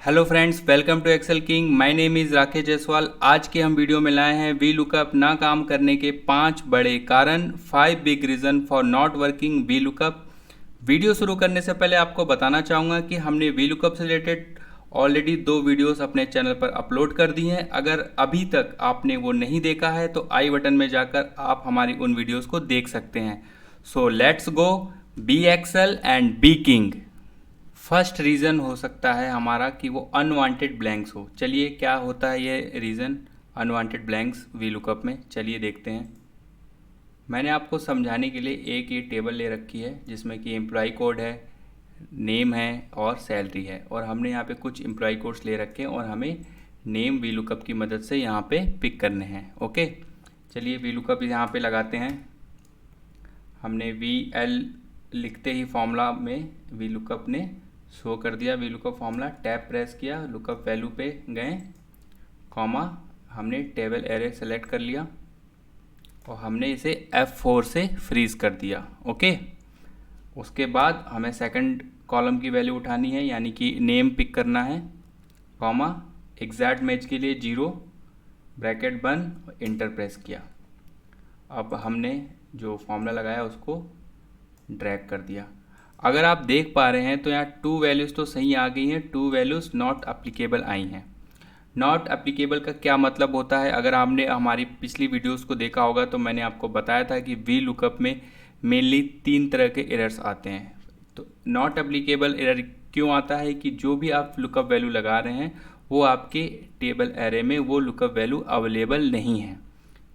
Hello friends, welcome to Excel King. My name is Rakesh Jaiswal. आज के हम वीडियो में लाए हैं वी लुकअप ना काम करने के 5 बड़े कारण, 5 big reason for not working V lookup. Video शुरू करने से पहले आपको बताना चाहूँगा कि हमने वी लुकअप से रिलेटेड ऑलरेडी 2 वीडियोस अपने चैनल पर अपलोड कर दी हैं। अगर अभी तक आपने वो नहीं देखा है तो आई बटन में जाकर आप हमारी उन वीडियोस को देख सकते हैं। So let's go, be Excel and be King. First reason हो सकता है हमारा कि वो अनवांटेड ब्लैंक्स हो। चलिए, क्या होता है ये reason unwanted blanks V lookup में, चलिए देखते हैं। मैंने आपको समझाने के लिए एक ये टेबल ले रखी है जिसमें कि एम्प्लॉय कोड है, नेम है और सैलरी है, और हमने यहाँ पे कुछ एम्प्लॉय कोड्स ले रखे हैं और हमें नेम वी लुकअप की मदद से यहाँ पे पिक करने हैं। ओके, चलिए वी लुकअप यहाँ पे लगाते हैं। हमने वी एल लिखते ही फॉर्मूला में वी लुकअप ने शो कर दिया। V lookup formula, tab press किया, लुकअप वैल्यू पे गए, कॉमा, हमने टेबल एरे सेलेक्ट कर लिया और हमने इसे F4 से फ्रीज कर दिया। ओके, उसके बाद हमें सेकंड कॉलम की वैल्यू उठानी है, यानी कि नेम पिक करना है, कॉमा, एग्जैक्ट मैच के लिए 0, ब्रैकेट बंद, इंटर प्रेस किया। अब हमने जो फॉर्मूला लगाया उसको ड्रैग कर दिया। अगर आप देख पा रहे हैं तो यहाँ 2 वैल्यूज़ तो सही आ गई हैं, 2 वैल्यूज़ नॉट अप्लीकेबल आई हैं। नॉट अप्लीकेबल का क्या मतलब होता है? अगर आपने हमारी पिछली वीडियोस को देखा होगा तो मैंने आपको बताया था कि वी लुकअप में मेनली 3 तरह के एरर्स आते हैं। तो नॉट अप्लीकेबल एरर क्यों आता है कि जो भी आप लुकअप वैल्यू लगा रहे हैं वो आपके टेबल एरे में वो लुकअप वैल्यू अवेलेबल नहीं है।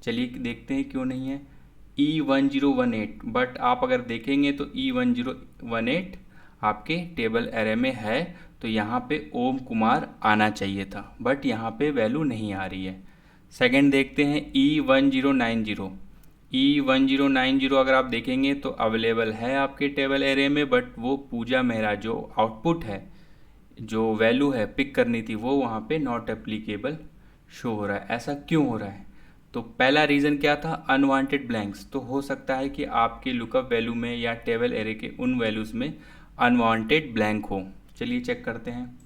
चलिए देखते हैं क्यों नहीं है। E1018, बट आप अगर देखेंगे तो E1018 आपके टेबल एरे में है, तो यहाँ पे ओम कुमार आना चाहिए था, बट यहाँ पे वैल्यू नहीं आ रही है। सेकंड देखते हैं E1090। E1090 अगर आप देखेंगे तो अवेलेबल है आपके टेबल एरे में, बट वो पूजा मेहरा जो आउटपुट है, जो वैल्यू है पिक करनी थी, वो वहाँ पे नॉट एप्लीकेबल शो हो रहा है। ऐसा क्यों हो रहा है? तो पहला रीज़न क्या था? Unwanted blanks. तो हो सकता है कि आपके लुकअप वैल्यू में या टेबल एरे के उन वैल्यूज़ में अनवांटेड ब्लैंक हो। चलिए चेक करते हैं।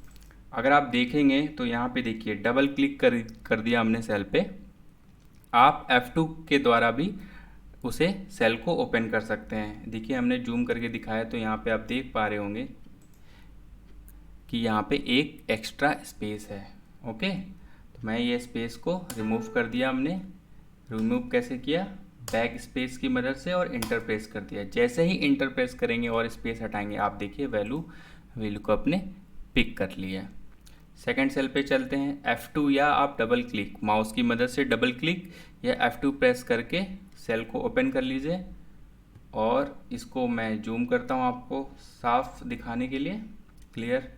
अगर आप देखेंगे तो यहाँ पे देखिए, डबल क्लिक कर दिया हमने सेल पे। आप F2 के द्वारा भी उसे सेल को ओपन कर सकते हैं। देखिए, हमने जूम करके दिखाया तो यहाँ पे आप देख पा रहे होंगे कि यहाँ पे एक एक्स्ट्रा स्पेस है। ओके, तो मैं ये स्पेस को रिमूव कर दिया। हमने रिमूव कैसे किया? बैक स्पेस की मदद से, और इंटर प्रेस कर दिया। जैसे ही इंटर प्रेस करेंगे और स्पेस हटाएंगे, आप देखिए वैल्यू को अपने पिक कर लिया। सेकंड सेल पे चलते हैं। F2 या आप डबल क्लिक, माउस की मदद से डबल क्लिक या F2 प्रेस करके सेल को ओपन कर लीजिए, और इसको मैं जूम करता हूँ आपको साफ दिखाने के लिए, क्लियर।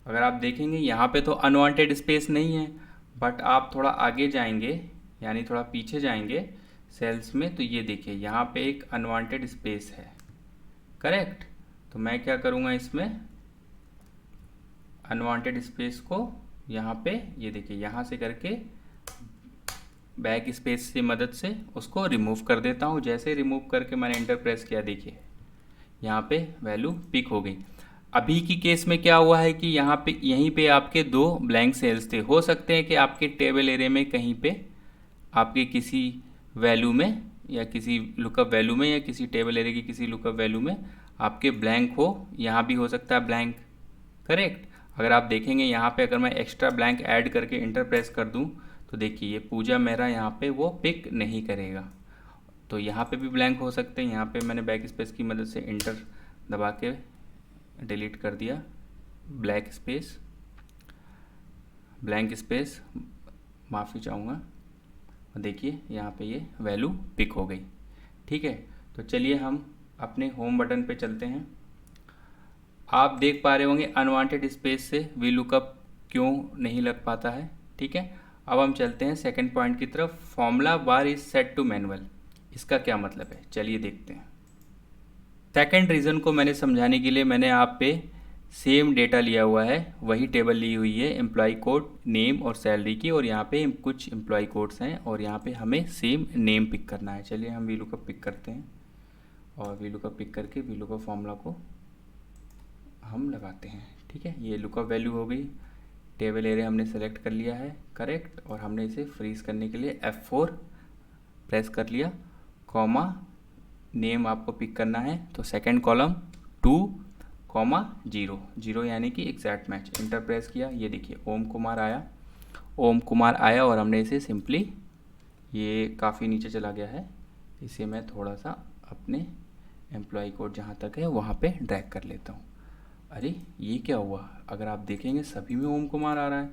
अगर आप देखेंगे यहाँ पे तो अनवांटेड स्पेस नहीं है, बट आप थोड़ा आगे जाएंगे, यानी थोड़ा पीछे जाएंगे सेल्स में, तो ये देखिए यहाँ पे एक अनवांटेड स्पेस है, करेक्ट। तो मैं क्या करूँगा, इसमें अनवांटेड स्पेस को यहाँ पे, ये देखिए यहाँ से करके बैक स्पेस की मदद से उसको रिमूव कर देता हूँ। जैसे रिमूव करके मैंने एंटर प्रेस किया, देखिए यहाँ पे वैल्यू पिक हो गई। अभी की केस में क्या हुआ है कि यहाँ पे, यहीं पे आपके 2 ब्लैंक सेल्स थे। हो सकते हैं कि आपके टेबल एरिया में कहीं पे आपके किसी वैल्यू में या किसी लुकअप वैल्यू में या किसी टेबल एरिया की किसी लुकअप वैल्यू में आपके ब्लैंक हो। यहाँ भी हो सकता है ब्लैंक, करेक्ट। अगर आप देखेंगे यहाँ पे, अगर मैं एक्स्ट्रा ब्लैंक ऐड करके इंटर प्रेस कर दूँ तो देखिए ये पूजा मेहरा यहाँ पे वो पिक नहीं करेगा। तो यहाँ पे भी ब्लैंक हो सकते हैं। यहाँ पे मैंने बैक स्पेस की मदद से इंटर दबा के डिलीट कर दिया ब्लैक स्पेस, ब्लैंक स्पेस, माफ़ी चाहूँगा। देखिए यहाँ पे ये वैल्यू पिक हो गई। ठीक है, तो चलिए हम अपने होम बटन पे चलते हैं। आप देख पा रहे होंगे अनवांटेड स्पेस से वी लुकअप क्यों नहीं लग पाता है। ठीक है, अब हम चलते हैं सेकंड पॉइंट की तरफ। Formula bar is set to manual, इसका क्या मतलब है, चलिए देखते हैं। सेकंड रीज़न को मैंने समझाने के लिए मैंने आप पे सेम डेटा लिया हुआ है, वही टेबल ली हुई है, एम्प्लॉय कोड, नेम और सैलरी की, और यहाँ पे कुछ एम्प्लॉय कोड्स हैं और यहाँ पे हमें सेम नेम पिक करना है। चलिए हम वी लुकअप पिक करते हैं, और वी लुकअप पिक करके वी लुकअप फॉर्मूला को हम लगाते हैं। ठीक है, ये लुकअप वैल्यू हो गई टेबल एरे हमने सेलेक्ट कर लिया है, करेक्ट, और हमने इसे फ्रीज करने के लिए F4 प्रेस कर लिया, कॉमा नेम आपको पिक करना है, तो सेकंड कॉलम 2,0 यानी कि एग्जैक्ट मैच, इंटर प्रेस किया, ये देखिए ओम कुमार आया और हमने इसे सिंपली, ये काफ़ी नीचे चला गया है, इसे मैं थोड़ा सा अपने एम्प्लॉय कोड जहाँ तक है वहाँ पे ड्रैग कर लेता हूँ। अरे ये क्या हुआ, अगर आप देखेंगे सभी में ओम कुमार आ रहा है,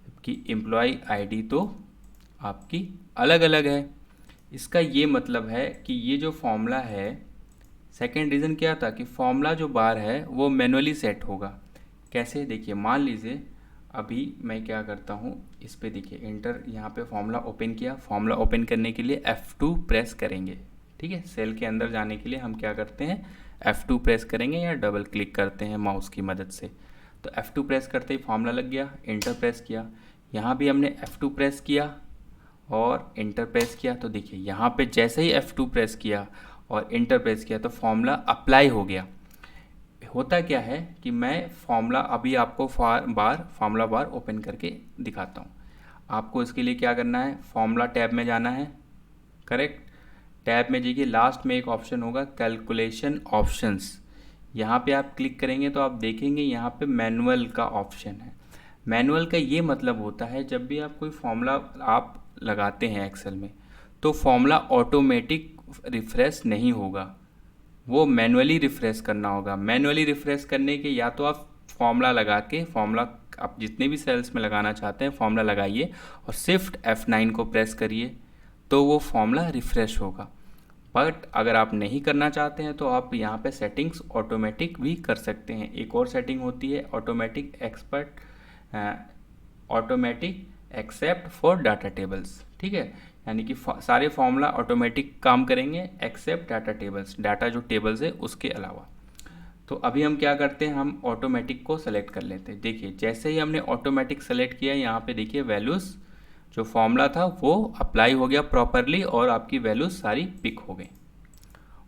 जबकि एम्प्लॉय आईडी तो आपकी अलग अलग है। इसका ये मतलब है कि ये जो फॉर्मूला है, सेकंड रीज़न क्या था कि फॉर्मूला जो बार है वो मैनुअली सेट होगा। कैसे, देखिए मान लीजिए अभी मैं क्या करता हूँ, इस पे देखिए इंटर, यहाँ पे फॉर्मूला ओपन किया, फॉर्मूला ओपन करने के लिए F2 प्रेस करेंगे, ठीक है। सेल के अंदर जाने के लिए हम क्या करते हैं, F2 प्रेस करेंगे या डबल क्लिक करते हैं माउस की मदद से। तो F2 प्रेस करते ही फॉर्मूला लग गया, इंटर प्रेस किया, यहाँ भी हमने F2 प्रेस किया और इंटर प्रेस किया, तो देखिए यहाँ पे जैसे ही F2 प्रेस किया और इंटर प्रेस किया तो फॉर्मूला अप्लाई हो गया। होता क्या है कि मैं फॉर्मूला अभी आपको फॉर्मूला बार ओपन करके दिखाता हूँ। आपको इसके लिए क्या करना है, फॉर्मूला टैब में जाना है, करेक्ट, टैब में जाइए, लास्ट में एक ऑप्शन होगा कैलकुलेशन ऑप्शंस, यहाँ पे आप क्लिक करेंगे तो आप देखेंगे यहाँ पे मैनुअल का ऑप्शन है। मैनुअल का ये मतलब होता है जब भी आप कोई फॉर्मूला आप लगाते हैं एक्सेल में तो फॉर्मूला ऑटोमेटिक रिफ्रेश नहीं होगा, वो मैनुअली रिफ्रेश करना होगा। मैनुअली रिफ्रेश करने के या तो आप फॉर्मूला लगा के, फॉर्मूला आप जितने भी सेल्स में लगाना चाहते हैं फॉर्मूला लगाइए और शिफ्ट F9 को प्रेस करिए तो वो फॉर्मूला रिफ्रेश होगा। बट अगर आप नहीं करना चाहते हैं तो आप यहाँ पे सेटिंग्स ऑटोमेटिक भी कर सकते हैं। एक और सेटिंग होती है automatic except for data tables, ठीक है, यानी कि सारे फॉर्मूला ऑटोमेटिक काम करेंगे एक्सेप्ट डाटा टेबल्स, डाटा जो टेबल्स है उसके अलावा। तो अभी हम क्या करते हैं, हम ऑटोमेटिक को सेलेक्ट कर लेते हैं। देखिए जैसे ही हमने ऑटोमेटिक सेलेक्ट किया, यहाँ पे देखिए वैल्यूज़ जो फॉर्मूला था वो अप्लाई हो गया प्रॉपरली और आपकी वैल्यूज़ सारी पिक हो गई।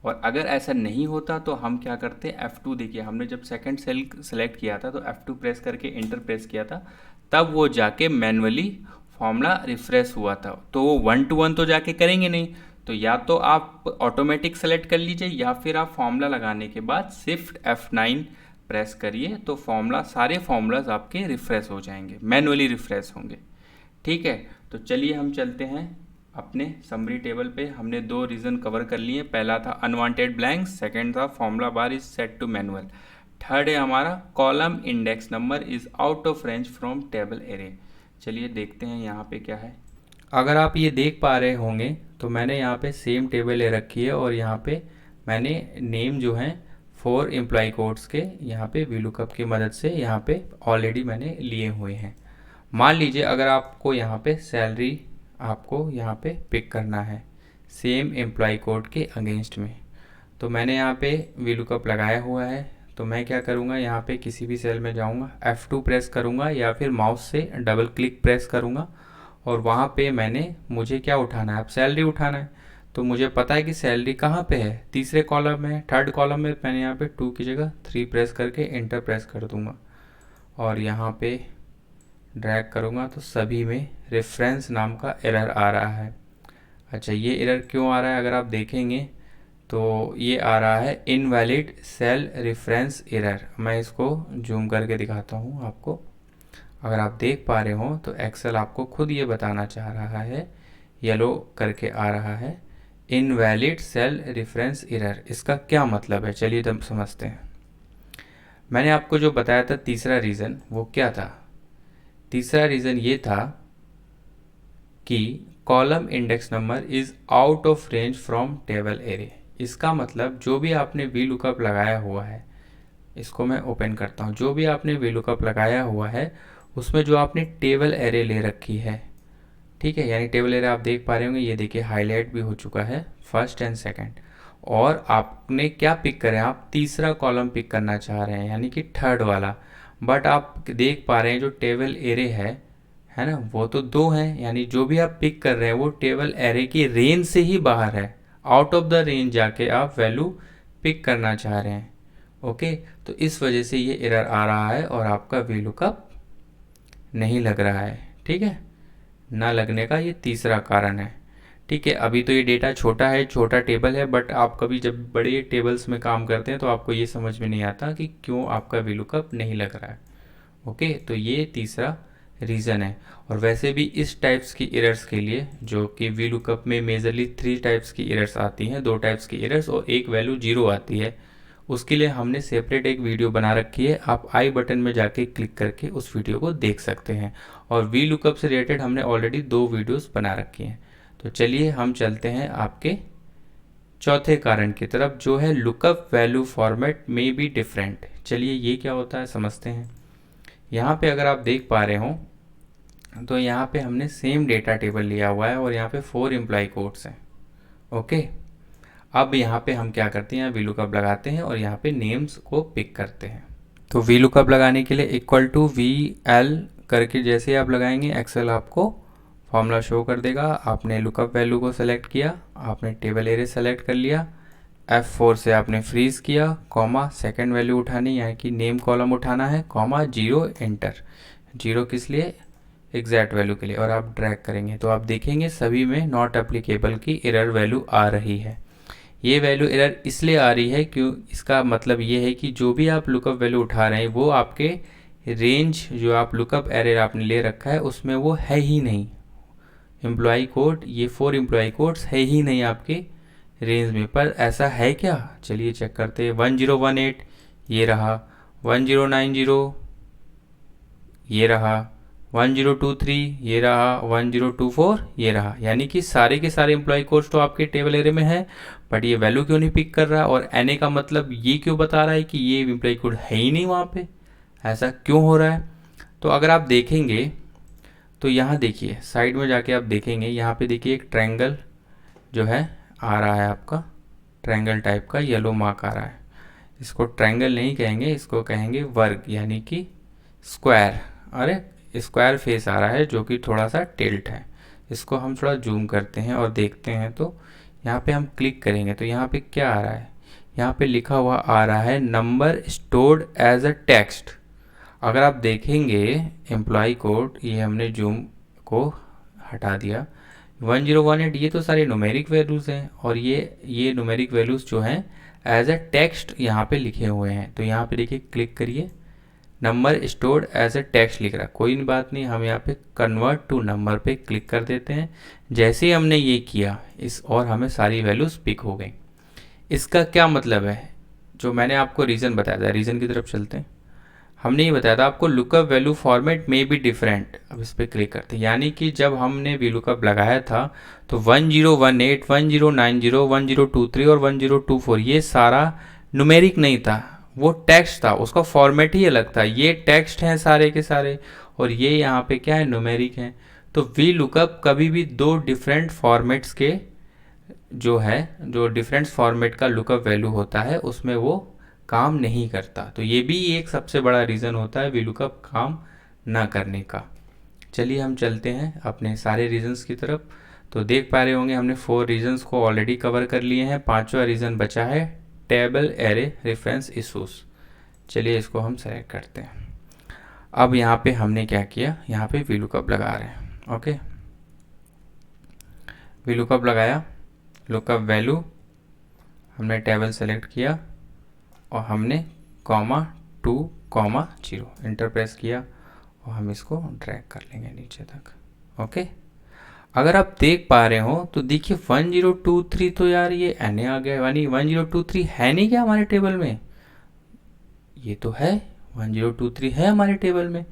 और अगर ऐसा नहीं होता तो हम क्या करते हैं, F2, देखिए हमने जब सेकंड सेल सेलेक्ट किया था तो F2 प्रेस करके इंटर प्रेस किया था, तब वो जाके मैनुअली फॉर्मूला रिफ्रेश हुआ था। तो वो 1 to 1 तो जाके करेंगे नहीं, तो या तो आप ऑटोमेटिक सेलेक्ट कर लीजिए या फिर आप फॉर्मूला लगाने के बाद शिफ्ट F9 प्रेस करिए तो फॉर्मूला, सारे फॉर्मूलाज आपके रिफ्रेश हो जाएंगे, मैनुअली रिफ्रेश होंगे, ठीक है। तो चलिए हम चलते हैं अपने समरी टेबल पे। हमने 2 रीज़न कवर कर लिए, पहला था अनवांटेड ब्लैंक्स, सेकंड था formula bar is set to manual, third है हमारा column index number is out of range from table array. चलिए देखते हैं यहाँ पे क्या है। अगर आप ये देख पा रहे होंगे तो मैंने यहाँ पे सेम टेबल ले रखी है और यहाँ पे मैंने नेम जो हैं 4 एम्प्लॉय कोड्स के यहाँ पे वीलुकअप की मदद से यहाँ पे ऑलरेडी मैंने लिए हुए हैं। मान लीजिए अगर आपको यहाँ पे सैलरी आपको यहाँ पे पिक करना है सेम एम्प्लॉय कोड के अगेंस्ट में, तो मैंने यहाँ पे वीलुकअप लगाया हुआ है। तो मैं क्या करूँगा, यहाँ पे किसी भी सेल में जाऊँगा, F2 प्रेस करूँगा या फिर माउस से डबल क्लिक प्रेस करूँगा और वहाँ पे मुझे क्या उठाना है, अब सैलरी उठाना है। तो मुझे पता है कि सैलरी कहाँ पे है, तीसरे कॉलम में, थर्ड कॉलम में। मैंने यहाँ पे 2 की जगह 3 प्रेस करके इंटर प्रेस कर दूँगा और यहाँ पे ड्रैग करूँगा तो सभी में रेफरेंस नाम का एरर आ रहा है। अच्छा, ये एरर क्यों आ रहा है, अगर आप देखेंगे तो ये आ रहा है इनवैलिड सेल रेफरेंस एरर। मैं इसको जूम करके दिखाता हूँ आपको, अगर आप देख पा रहे हो तो एक्सेल आपको खुद ये बताना चाह रहा है, येलो करके आ रहा है इनवैलिड सेल रेफरेंस एरर। इसका क्या मतलब है, चलिए तब समझते हैं। मैंने आपको जो बताया था तीसरा रीज़न, वो क्या था, तीसरा रीज़न ये था कि column index number is out of range from table array. इसका मतलब जो भी आपने वीलुकअप लगाया हुआ है, इसको मैं ओपन करता हूँ, जो भी आपने वीलुकअप लगाया हुआ है उसमें जो आपने टेबल एरे ले रखी है, ठीक है, यानी टेबल एरे आप देख पा रहे होंगे, ये देखिए हाईलाइट भी हो चुका है फर्स्ट एंड सेकंड। और आपने क्या पिक करें, आप तीसरा कॉलम पिक करना चाह रहे हैं यानी कि थर्ड वाला, बट आप देख पा रहे हैं जो टेबल एरे है ना, वो तो 2 हैं, यानी जो भी आप पिक कर रहे हैं वो टेबल एरे की रेंज से ही बाहर है, आउट ऑफ द रेंज जाके आप वैल्यू पिक करना चाह रहे हैं। ओके, तो इस वजह से ये एरर आ रहा है और आपका वीलुकअप नहीं लग रहा है। ठीक है, ना लगने का ये तीसरा कारण है। ठीक है, अभी तो ये डेटा छोटा है, छोटा टेबल है, बट आप कभी जब बड़े टेबल्स में काम करते हैं तो आपको ये समझ में नहीं आता कि क्यों आपका VLOOKUP नहीं लग रहा है। ओके, तो ये तीसरा रीज़न है। और वैसे भी इस टाइप्स की एरर्स के लिए, जो कि VLOOKUP में मेजरली 3 टाइप्स की एरर्स आती हैं, 2 टाइप्स की एरर्स और एक वैल्यू 0 आती है, उसके लिए हमने सेपरेट एक वीडियो बना रखी है। आप आई बटन में जाके क्लिक करके उस वीडियो को देख सकते हैं। और VLOOKUP से रिलेटेड हमने ऑलरेडी 2 वीडियोस बना रखी हैं। तो चलिए हम चलते हैं आपके चौथे कारण की तरफ, जो है लुकअप वैल्यू फॉर्मेट में बी डिफरेंट। चलिए ये क्या होता है समझते हैं। यहाँ पे अगर आप देख पा रहे हो तो यहाँ पे हमने सेम डेटा टेबल लिया हुआ है और यहाँ पे 4 एम्प्लॉय कोड्स हैं। ओके, अब यहाँ पे हम क्या करते हैं, VLOOKUP लगाते हैं और यहाँ पे नेम्स को पिक करते हैं। तो VLOOKUP लगाने के लिए इक्वल टू VL करके जैसे ही आप लगाएंगे, एक्सेल आपको फॉर्मूला शो कर देगा। आपने लुकअप वैल्यू को सेलेक्ट किया, आपने टेबल एरे सेलेक्ट कर लिया, F4 से आपने फ्रीज किया, कॉमा सेकंड वैल्यू उठानी, यानी कि नेम कॉलम उठाना है, कॉमा 0 एंटर। 0 किस लिए, एग्जैक्ट वैल्यू के लिए, और आप ड्रैग करेंगे तो आप देखेंगे सभी में नॉट एप्लीकेबल की एरर वैल्यू आ रही है। ये वैल्यू एरर इसलिए आ रही है क्यों, इसका मतलब ये है कि जो भी आप लुकअप वैल्यू उठा रहे हैं वो आपके रेंज, जो आप लुकअप एरर आपने ले रखा है उसमें वो है ही नहीं। एम्प्लॉय कोड, ये 4 एम्प्लॉय कोड्स है ही नहीं आपके रेंज में। पर ऐसा है क्या, चलिए चेक करते हैं। 1018 ये रहा, 1090 ये रहा, 1023 ये रहा, 1024 ये रहा, यानी कि सारे के सारे एम्प्लॉय कोड्स तो आपके टेबल एरे में है, बट ये वैल्यू क्यों नहीं पिक कर रहा। और NA का मतलब ये क्यों बता रहा है कि ये एम्प्लॉय कोड है ही नहीं वहाँ पे, ऐसा क्यों हो रहा है। तो अगर आप देखेंगे तो यहाँ देखिए साइड में जाके आप देखेंगे, यहाँ पे देखिए एक ट्रायंगल जो है आ रहा है आपका, ट्रायंगल टाइप का येलो मार्क आ रहा है। इसको ट्रायंगल नहीं कहेंगे, इसको कहेंगे वर्ग, यानी कि स्क्वायर। अरे स्क्वायर फेस आ रहा है जो कि थोड़ा सा टिल्ट है। इसको हम थोड़ा जूम करते हैं और देखते हैं। तो यहाँ पे हम क्लिक करेंगे तो यहाँ पे क्या आ रहा है, यहाँ पे लिखा हुआ आ रहा है number stored as a text. अगर आप देखेंगे एम्प्लॉय कोड, ये हमने जूम को हटा दिया, 1018 ये तो सारे न्यूमेरिक वैल्यूज़ हैं, और ये न्यूमेरिक वैल्यूज़ जो हैं एज अ टेक्स्ट यहाँ पे लिखे हुए हैं। तो यहाँ पे देखिए क्लिक करिए, number stored as a text लिख रहा है। कोई बात नहीं, हम यहाँ पे कन्वर्ट टू नंबर पे क्लिक कर देते हैं। जैसे ही हमने ये किया और हमें सारी वैल्यूज़ पिक हो गई। इसका क्या मतलब है, जो मैंने आपको रीज़न बताया था, रीज़न की तरफ चलते हैं। हमने ये बताया था आपको लुकअप वैल्यू फॉर्मेट में भी डिफरेंट। अब इस पर क्लिक करते हैं, यानी कि जब हमने VLOOKUP लगाया था तो 1018, 1090, 1023 और 1024 ये सारा न्यूमेरिक नहीं था, वो टेक्स्ट था, उसका फॉर्मेट ही अलग था। ये टेक्स्ट हैं सारे के सारे, और ये यहाँ पे क्या है, न्यूमेरिक हैं। तो VLOOKUP कभी भी 2 डिफरेंट फॉर्मेट्स के जो डिफरेंट फॉर्मेट का लुकअप वैल्यू होता है उसमें वो काम नहीं करता। तो ये भी एक सबसे बड़ा रीज़न होता है VLOOKUP काम ना करने का। चलिए हम चलते हैं अपने सारे रीजंस की तरफ। तो देख पा रहे होंगे हमने 4 रीजंस को ऑलरेडी कवर कर लिए हैं, 5वां रीज़न बचा है टेबल एरे रेफरेंस इशूज़। चलिए इसको हम सेलेक्ट करते हैं। अब यहाँ पे हमने क्या किया, यहाँ पे VLOOKUP लगा रहे हैं। ओके, VLOOKUP लगाया, लुकअप वैल्यू हमने टेबल सेलेक्ट किया और हमने कॉमा 2 कॉमा 0 एंटर प्रेस किया और हम इसको ड्रैग कर लेंगे नीचे तक। ओके, अगर आप देख पा रहे हो तो देखिए 1023 तो यार ये NA आ गया, यानी 1023 है नहीं क्या हमारे टेबल में, ये तो है 1023 है हमारे टेबल में,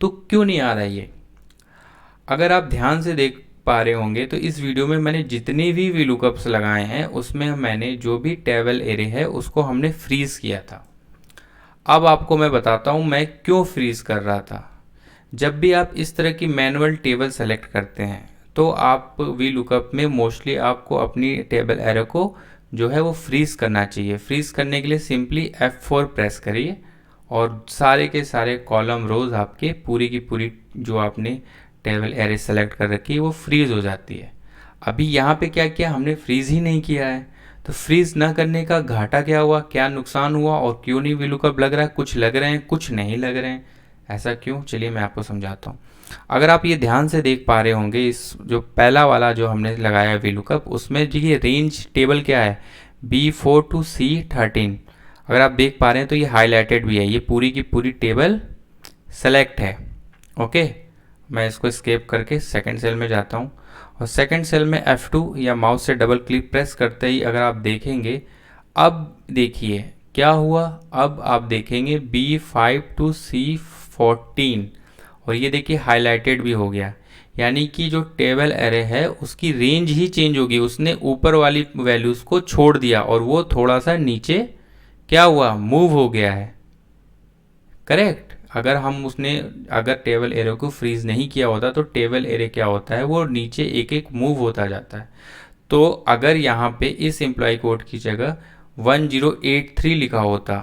तो क्यों नहीं आ रहा है ये। अगर आप ध्यान से देख पा रहे होंगे तो इस वीडियो में मैंने जितने भी VLOOKUPs लगाए हैं उसमें मैंने जो भी टेबल एरे है उसको हमने फ्रीज किया था। अब आपको मैं बताता हूँ मैं क्यों फ्रीज कर रहा था। जब भी आप इस तरह की मैनुअल टेबल सेलेक्ट करते हैं तो आप VLOOKUP में मोस्टली आपको अपनी टेबल एरे को जो है वो फ्रीज करना चाहिए। फ्रीज करने के लिए सिंपली F4 प्रेस करिए और सारे के सारे कॉलम रोज आपके पूरी की पूरी जो आपने टेबल एरे सेलेक्ट कर रखी है वो फ्रीज हो जाती है। अभी यहाँ पे क्या किया, हमने फ्रीज ही नहीं किया है, तो फ्रीज ना करने का घाटा क्या हुआ, क्या नुकसान हुआ और क्यों नहीं VLOOKUP लग रहा है। कुछ लग रहे हैं, कुछ नहीं लग रहे हैं, ऐसा क्यों, चलिए मैं आपको समझाता हूँ। अगर आप ये ध्यान से देख पा रहे होंगे, इस जो पहला वाला जो हमने लगाया है VLOOKUP, उसमें देखिए रेंज टेबल क्या है, B4 to C13। अगर आप देख पा रहे हैं तो ये हाईलाइटेड भी है, ये पूरी की पूरी टेबल सेलेक्ट है। ओके, मैं इसको स्केप करके सेकंड सेल में जाता हूँ और सेकंड सेल में F2 या माउस से डबल क्लिक प्रेस करते ही अगर आप देखेंगे, अब देखिए क्या हुआ, अब आप देखेंगे B5 to C14 और ये देखिए हाईलाइटेड भी हो गया, यानी कि जो टेबल एरे है उसकी रेंज ही चेंज होगी, उसने ऊपर वाली वैल्यूज़ को छोड़ दिया और वो थोड़ा सा नीचे क्या हुआ, मूव हो गया है। करेक्ट। अगर टेबल एरे को फ्रीज नहीं किया होता तो टेबल एरे क्या होता है, वो नीचे एक एक मूव होता जाता है। तो अगर यहाँ पे इस एम्प्लॉय कोड की जगह 1083 लिखा होता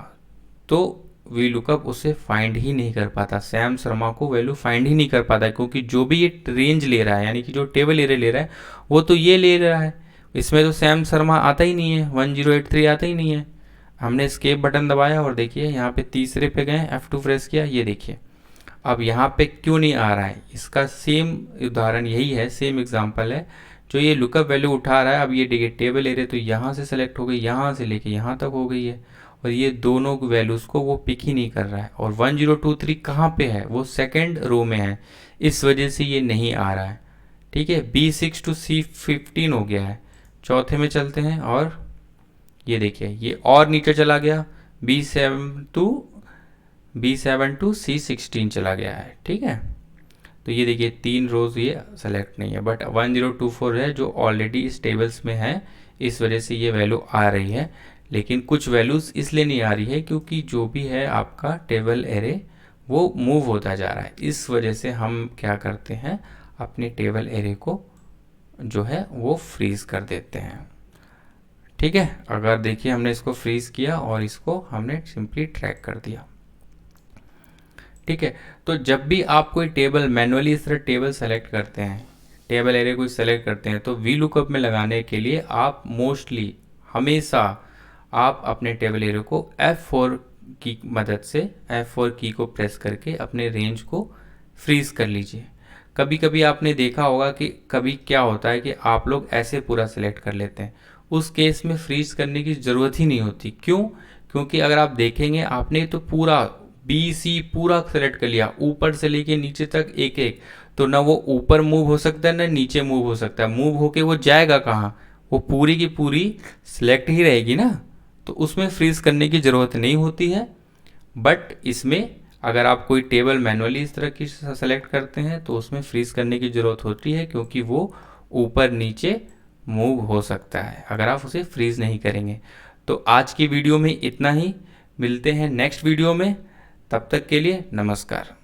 तो VLOOKUP उसे फाइंड ही नहीं कर पाता, सैम शर्मा को वैल्यू फाइंड ही नहीं कर पाता, क्योंकि जो भी ये रेंज ले रहा है, यानी कि जो टेबल एरे ले रहा है वो तो ये ले रहा है, इसमें तो सैम शर्मा आता ही नहीं है, 1083 आता ही नहीं है। हमने एस्केप बटन दबाया और देखिए यहाँ पे तीसरे पे गए, F2 प्रेस किया, ये देखिए अब यहाँ पे क्यों नहीं आ रहा है। इसका सेम उदाहरण यही है, सेम एग्जांपल है, जो ये लुकअप वैल्यू उठा रहा है। अब ये देखिए टेबल एरे तो यहाँ से सेलेक्ट हो गई, यहाँ से लेके यहाँ तक हो गई है, और ये दोनों वैल्यूज़ को वो पिक ही नहीं कर रहा है। और 1023 कहाँ पे है, वो सेकेंड रो में है, इस वजह से ये नहीं आ रहा है। ठीक है, B6 to C15 हो गया है। चौथे में चलते हैं और ये देखिए ये और नीचे चला गया, B7 to C16 चला गया है। ठीक है, तो ये देखिए 3 रोज ये सेलेक्ट नहीं है, बट 1024 है जो ऑलरेडी इस टेबल्स में है, इस वजह से ये वैल्यू आ रही है। लेकिन कुछ वैल्यूज़ इसलिए नहीं आ रही है क्योंकि जो भी है आपका टेबल एरे वो मूव होता जा रहा है, इस वजह से हम क्या करते हैं, अपने टेबल एरे को जो है वो फ्रीज कर देते हैं। ठीक है, अगर देखिए हमने इसको फ्रीज किया और इसको हमने सिंपली ट्रैक कर दिया। ठीक है, तो जब भी आप कोई टेबल मैनुअली इस तरह टेबल सेलेक्ट करते हैं, टेबल एरे को सेलेक्ट करते हैं, तो VLOOKUP में लगाने के लिए आप मोस्टली हमेशा आप अपने टेबल एरे को F4 की मदद से, F4 की को प्रेस करके अपने रेंज को फ्रीज कर लीजिए। कभी कभी आपने देखा होगा कि कभी क्या होता है कि आप लोग ऐसे पूरा सिलेक्ट कर लेते हैं, उस केस में फ्रीज करने की ज़रूरत ही नहीं होती। क्यों? क्योंकि अगर आप देखेंगे आपने तो पूरा BC पूरा सेलेक्ट कर लिया, ऊपर से लेके नीचे तक एक एक, तो ना वो ऊपर मूव हो सकता है ना नीचे मूव हो सकता है। मूव होके वो जाएगा कहाँ, वो पूरी की पूरी सिलेक्ट ही रहेगी ना, तो उसमें फ्रीज करने की ज़रूरत नहीं होती है। बट इसमें अगर आप कोई टेबल मैनुअली इस तरह की सेलेक्ट करते हैं तो उसमें फ्रीज करने की ज़रूरत होती है, क्योंकि वो ऊपर नीचे मूव हो सकता है अगर आप उसे फ्रीज नहीं करेंगे। तो आज की वीडियो में इतना ही, मिलते हैं नेक्स्ट वीडियो में, तब तक के लिए नमस्कार।